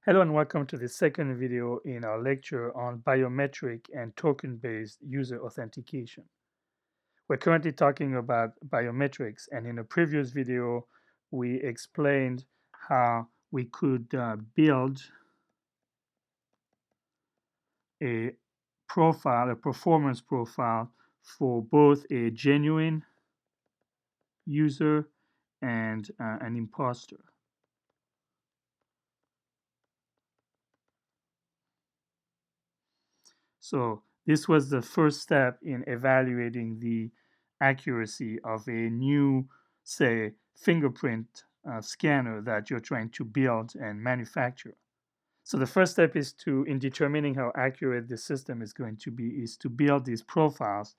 Hello and welcome to the second video in our lecture on biometric and token-based user authentication. We're currently talking about biometrics, and in a previous video we explained how we could build a profile, a performance profile for both a genuine user and an imposter. So this was the first step in evaluating the accuracy of a new, say, fingerprint scanner that you're trying to build and manufacture. So the first step is in determining how accurate the system is going to be, is to build these profiles,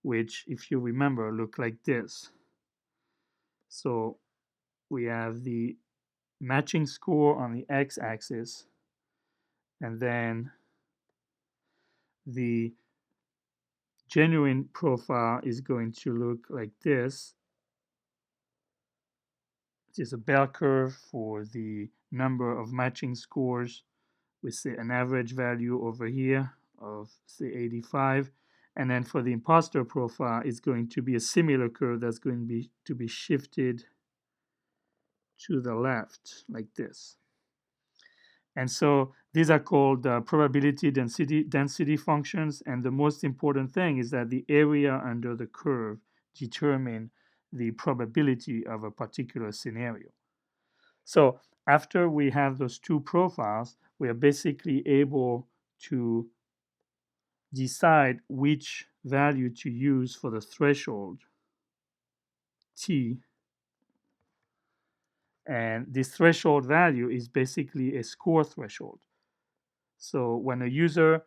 which, if you remember, look like this. So we have the matching score on the x-axis, and then the genuine profile is going to look like this. It is a bell curve for the number of matching scores with, say, an average value over here of, say, 85. And then for the imposter profile, it's going to be a similar curve that's going to be shifted to the left like this. And so these are called probability density functions. And the most important thing is that the area under the curve determine the probability of a particular scenario. So after we have those two profiles, we are basically able to decide which value to use for the threshold T. And this threshold value is basically a score threshold. So when a user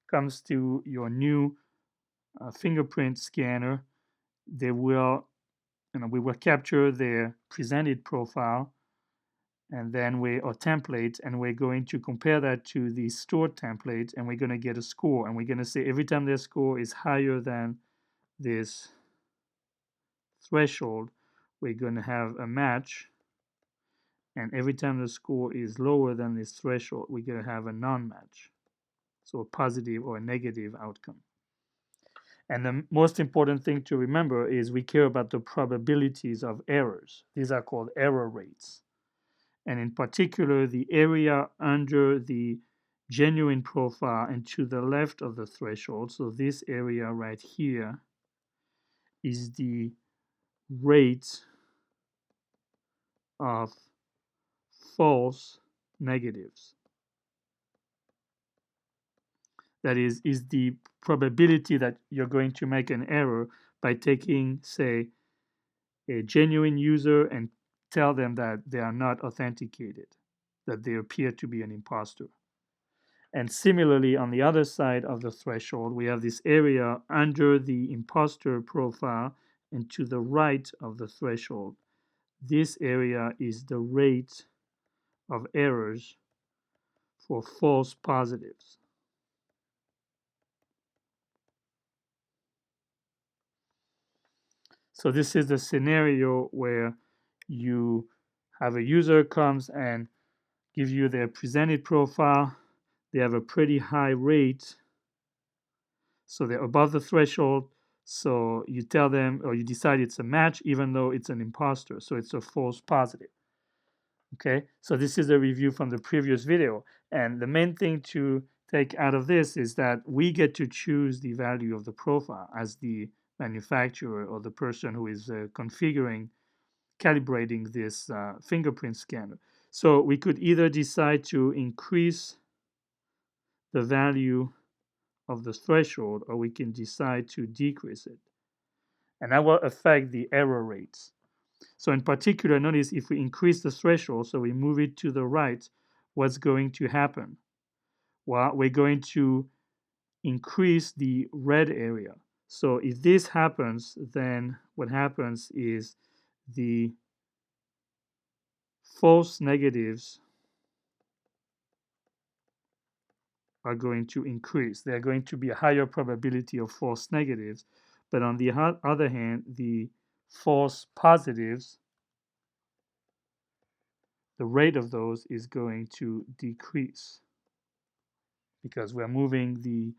comes to your new fingerprint scanner, we will capture their presented profile, and then or template, and we're going to compare that to the stored template, and we're going to get a score, and we're going to say every time their score is higher than this threshold, we're going to have a match, and every time the score is lower than this threshold, we're going to have a non-match, so a positive or a negative outcome. And the most important thing to remember is we care about the probabilities of errors. These are called error rates. And in particular, the area under the genuine profile and to the left of the threshold, so this area right here, is the rate of false negatives. That is the probability that you're going to make an error by taking, say, a genuine user and tell them that they are not authenticated, that they appear to be an imposter. And similarly, on the other side of the threshold, we have this area under the imposter profile and to the right of the threshold. This area is the rate of errors for false positives. So this is the scenario where you have a user comes and give you their presented profile. They have a pretty high rate, so they're above the threshold. So you tell them, or you decide it's a match, even though it's an imposter. So it's a false positive. Okay, so this is a review from the previous video. And the main thing to take out of this is that we get to choose the value of the profile as the manufacturer or the person who is calibrating this fingerprint scanner. So we could either decide to increase the value of the threshold, or we can decide to decrease it. And that will affect the error rates. So in particular, notice if we increase the threshold, so we move it to the right, what's going to happen? Well, we're going to increase the red area. So if this happens, then what happens is the false negatives are going to increase. There are going to be a higher probability of false negatives. But on the other hand, the false positives the rate of those is going to decrease because we're moving the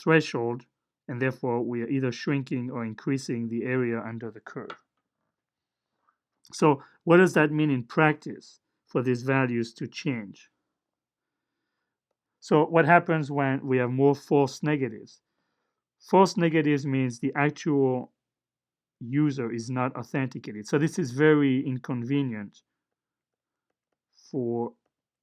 threshold, and therefore we are either shrinking or increasing the area under the curve. So what does that mean in practice for these values to change? So what happens when we have more false negatives? False negatives means the actual user is not authenticated. So this is very inconvenient for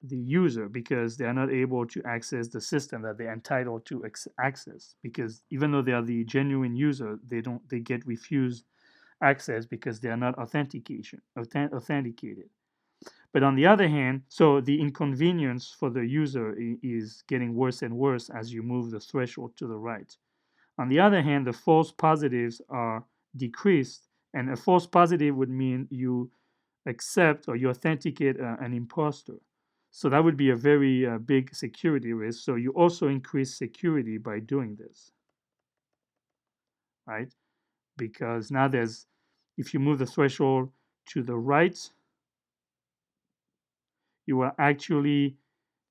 the user because they are not able to access the system that they're entitled to access, because even though they are the genuine user, they get refused access because they are not authenticated. But on the other hand, so the inconvenience for the user is getting worse and worse as you move the threshold to the right. On the other hand, the false positives are decreased, and a false positive would mean you accept or you authenticate an imposter. So that would be a very big security risk. So you also increase security by doing this, right? Because now if you move the threshold to the right, you will actually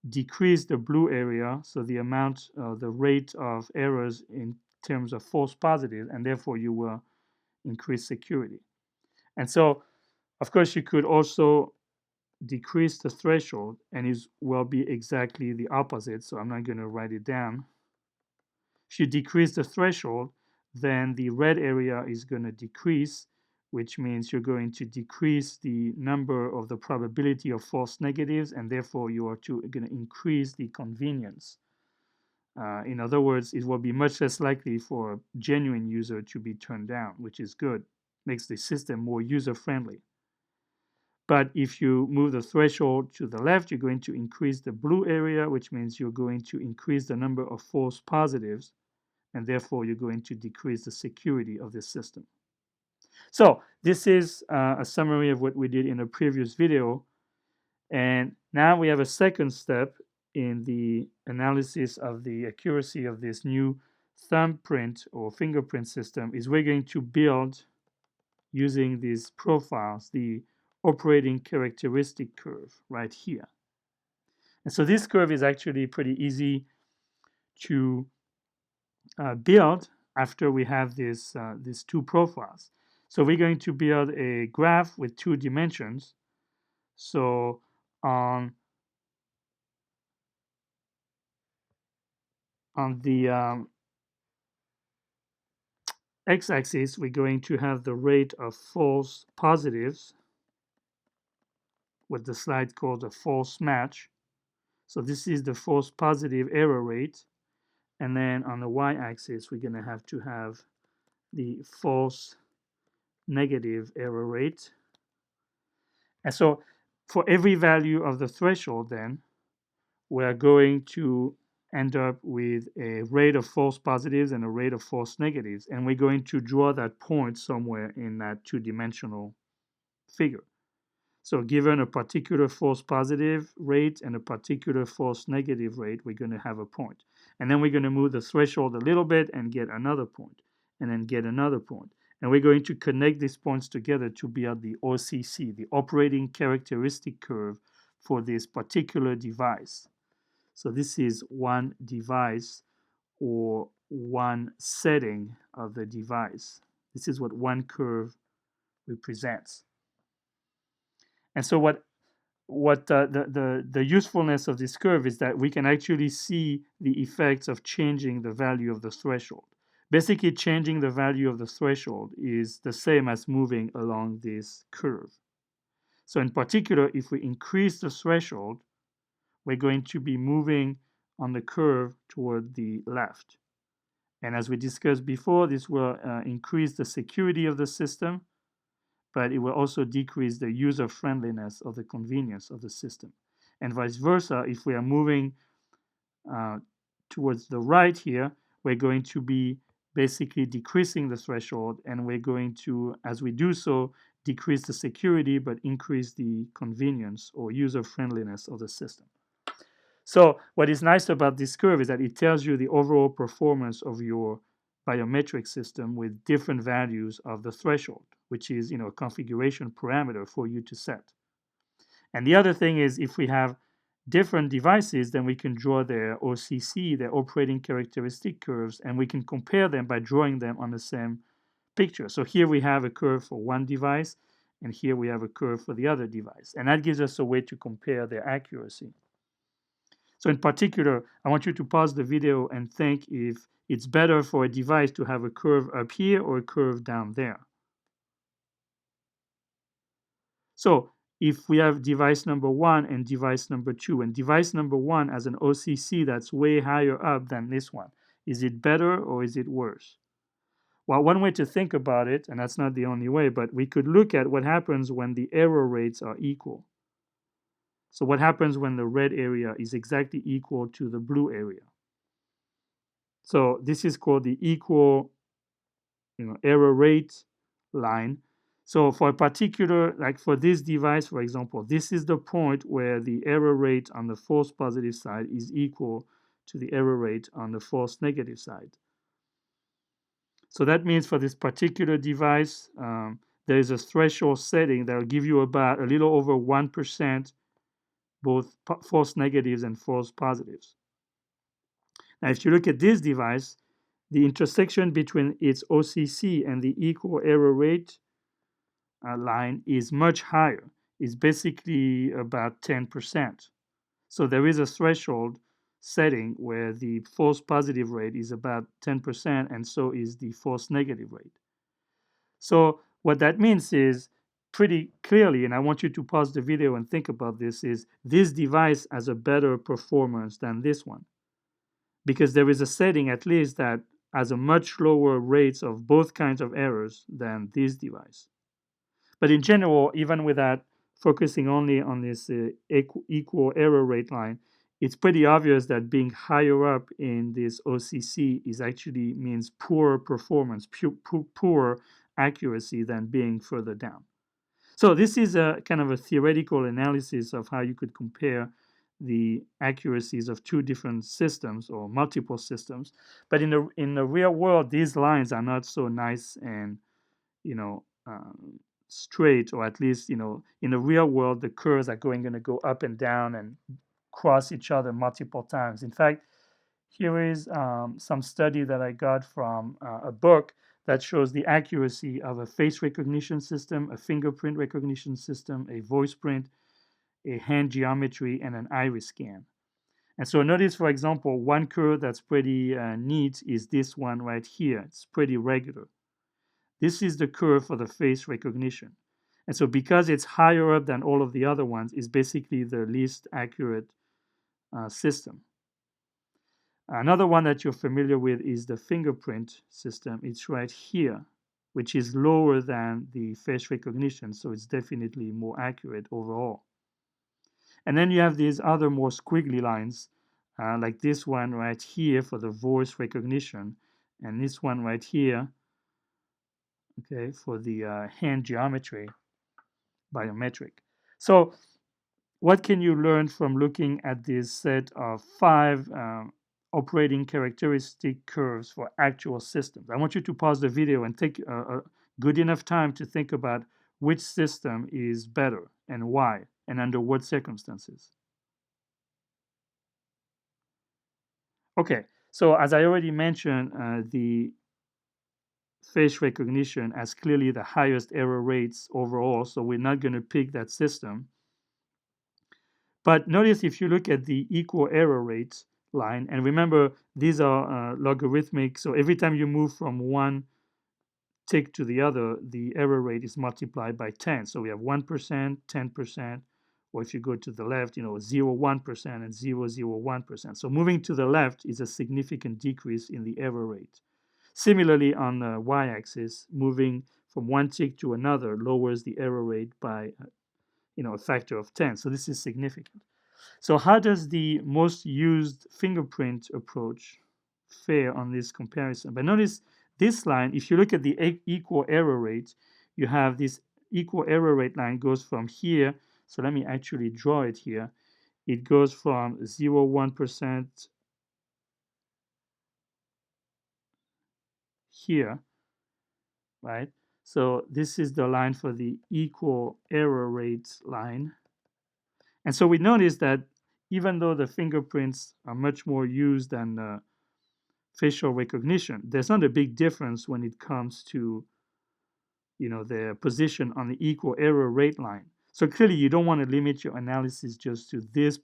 decrease the blue area, so the amount, the rate of errors in terms of false positive, and therefore you will increase security. And so, of course, you could also decrease the threshold, and it will be exactly the opposite. So I'm not going to write it down. If you decrease the threshold, then the red area is going to decrease, which means you're going to decrease the number of the probability of false negatives, and therefore you are going to increase the convenience. In other words, it will be much less likely for a genuine user to be turned down, which is good. Makes the system more user-friendly. But if you move the threshold to the left, you're going to increase the blue area, which means you're going to increase the number of false positives, and therefore you're going to decrease the security of the system. So this is a summary of what we did in a previous video. And now we have a second step in the analysis of the accuracy of this new thumbprint or fingerprint system is we're going to build, using these profiles, the operating characteristic curve right here. And so this curve is actually pretty easy to build after we have these two profiles. So we're going to build a graph with 2 dimensions. So on the x-axis, we're going to have the rate of false positives, what the slide calls a false match. So this is the false positive error rate. And then on the y-axis, we're going to have the false negative error rate. And so for every value of the threshold, then, we're going to end up with a rate of false positives and a rate of false negatives. And we're going to draw that point somewhere in that 2-dimensional figure. So given a particular false positive rate and a particular false negative rate, we're going to have a point. And then we're going to move the threshold a little bit and get another point, and then get another point. And we're going to connect these points together to build the OCC, the operating characteristic curve for this particular device. So this is one device or one setting of the device. This is what one curve represents. And so the usefulness of this curve is that we can actually see the effects of changing the value of the threshold. Basically, changing the value of the threshold is the same as moving along this curve. So in particular, if we increase the threshold, we're going to be moving on the curve toward the left. And as we discussed before, this will increase the security of the system, but it will also decrease the user friendliness or the convenience of the system. And vice versa, if we are moving towards the right here, we're going to be basically decreasing the threshold, and we're going to, as we do so, decrease the security but increase the convenience or user friendliness of the system. So what is nice about this curve is that it tells you the overall performance of your biometric system with different values of the threshold, which is a configuration parameter for you to set. And the other thing is, if we have different devices, then we can draw their OCC, their operating characteristic curves, and we can compare them by drawing them on the same picture. So here we have a curve for one device, and here we have a curve for the other device. And that gives us a way to compare their accuracy. So in particular, I want you to pause the video and think if it's better for a device to have a curve up here or a curve down there. So if we have device number one and device number two, and device number one has an OCC that's way higher up than this one, is it better or is it worse? Well, one way to think about it, and that's not the only way, but we could look at what happens when the error rates are equal. So what happens when the red area is exactly equal to the blue area? So this is called the equal error rate line. So for a particular, like for this device, for example, this is the point where the error rate on the false positive side is equal to the error rate on the false negative side. So that means for this particular device, there is a threshold setting that will give you about a little over 1%, both false negatives and false positives. Now, if you look at this device, the intersection between its OCC and the equal error rate line is much higher. It's basically about 10%. So there is a threshold setting where the false positive rate is about 10%, and so is the false negative rate. So what that means is pretty clearly, and I want you to pause the video and think about this, is this device has a better performance than this one, because there is a setting at least that has a much lower rates of both kinds of errors than this device. But in general, even with that, focusing only on this equal error rate line, it's pretty obvious that being higher up in this OCC is actually means poorer performance, poor accuracy than being further down. So this is a kind of a theoretical analysis of how you could compare the accuracies of two different systems or multiple systems. But in the real world, these lines are not so nice and you know straight, or at least in the real world, the curves are going to go up and down and cross each other multiple times. In fact, here is some study that I got from a book that shows the accuracy of a face recognition system, a fingerprint recognition system, a voice print, a hand geometry, and an iris scan. And so notice, for example, one curve that's pretty neat is this one right here. It's pretty regular. This is the curve for the face recognition. And so because it's higher up than all of the other ones, it's basically the least accurate system. Another one that you're familiar with is the fingerprint system. It's right here, which is lower than the face recognition, so it's definitely more accurate overall. And then you have these other more squiggly lines, like this one right here for the voice recognition, and this one right here, okay, for the hand geometry biometric. So what can you learn from looking at this set of 5 operating characteristic curves for actual systems? I want you to pause the video and take a good enough time to think about which system is better and why, and under what circumstances. Okay, so as I already mentioned, the face recognition has clearly the highest error rates overall, so we're not going to pick that system. But notice if you look at the equal error rates line, and remember these are logarithmic, so every time you move from one tick to the other, the error rate is multiplied by 10. So we have 1%, 10%, or if you go to the left, 0.1% and 0.001%. So moving to the left is a significant decrease in the error rate. Similarly, on the y-axis, moving from one tick to another lowers the error rate by a factor of 10. So this is significant. So how does the most used fingerprint approach fare on this comparison? But notice this line, if you look at the equal error rate, you have this equal error rate line goes from here. So let me actually draw it here. It goes from 0.1% here, right? So this is the line for the equal error rate line. And so we noticed that even though the fingerprints are much more used than facial recognition, there's not a big difference when it comes to their position on the equal error rate line. So clearly, you don't want to limit your analysis just to these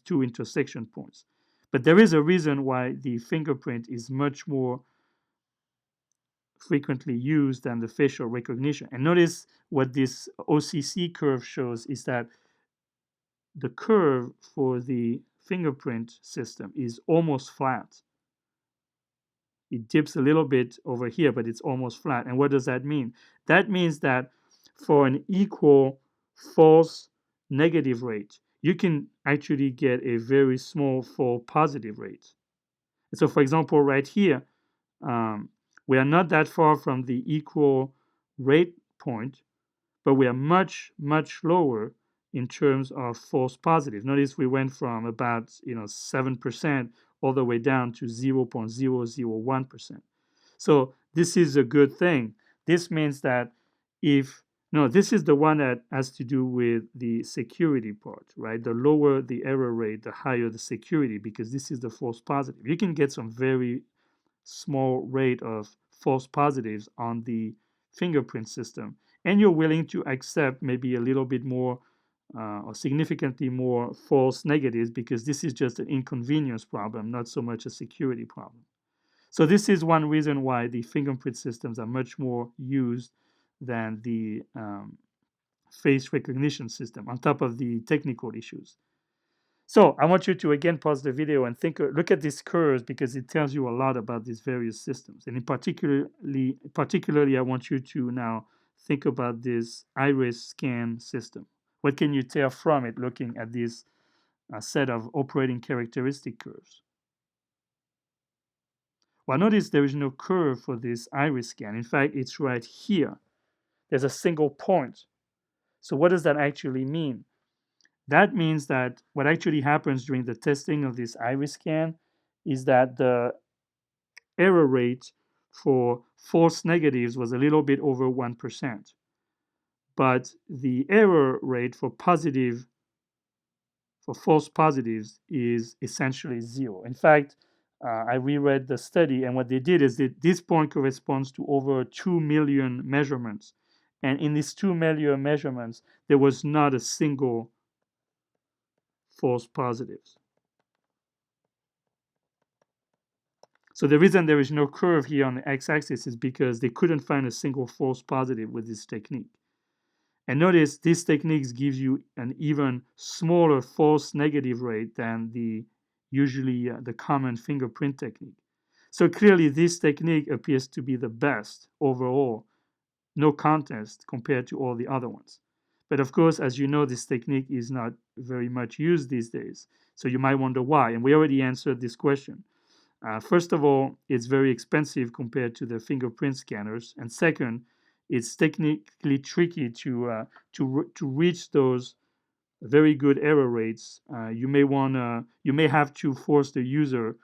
two intersection points. But there is a reason why the fingerprint is much more frequently used than the facial recognition. And notice what this OCC curve shows is that the curve for the fingerprint system is almost flat. It dips a little bit over here, but it's almost flat. And what does that mean? That means that for an equal false negative rate, you can actually get a very small false positive rate. So, for example, right here, we are not that far from the equal rate point, but we are much, much lower in terms of false positives. Notice we went from about 7% all the way down to 0.001%. So this is a good thing. This means that if no, this is the one that has to do with the security part, right? The lower the error rate, the higher the security, because this is the false positive. You can get some very small rate of false positives on the fingerprint system, and you're willing to accept maybe a little bit more or significantly more false negatives because this is just an inconvenience problem, not so much a security problem. So this is one reason why the fingerprint systems are much more used than the face recognition system, on top of the technical issues. So I want you to again pause the video and look at these curves because it tells you a lot about these various systems. And particularly, I want you to now think about this iris scan system. What can you tell from it looking at this set of operating characteristic curves? Well, notice there is no curve for this iris scan. In fact, it's right here. There's a single point. So what does that actually mean? That means that what actually happens during the testing of this iris scan is that the error rate for false negatives was a little bit over 1%. But the error rate for false positives is essentially zero. In fact, I reread the study, and what they did is that this point corresponds to over 2 million measurements. And in these 2 million measurements, there was not a single false positives. So the reason there is no curve here on the x-axis is because they couldn't find a single false positive with this technique. And notice these techniques gives you an even smaller false negative rate than usually the common fingerprint technique. So clearly this technique appears to be the best overall, no contest compared to all the other ones. But of course, as you know, this technique is not very much used these days. So you might wonder why. And we already answered this question. First of all, it's very expensive compared to the fingerprint scanners. And second, it's technically tricky to reach those very good error rates. You may have to force the user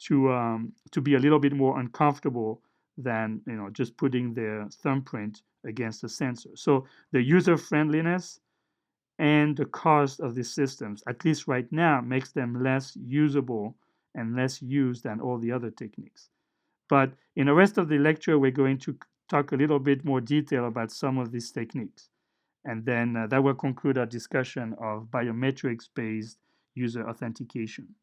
to be a little bit more uncomfortable than just putting their thumbprint against the sensor. So the user friendliness and the cost of these systems, at least right now, makes them less usable and less used than all the other techniques. But in the rest of the lecture, we're going to talk a little bit more detail about some of these techniques. And then that will conclude our discussion of biometrics-based user authentication.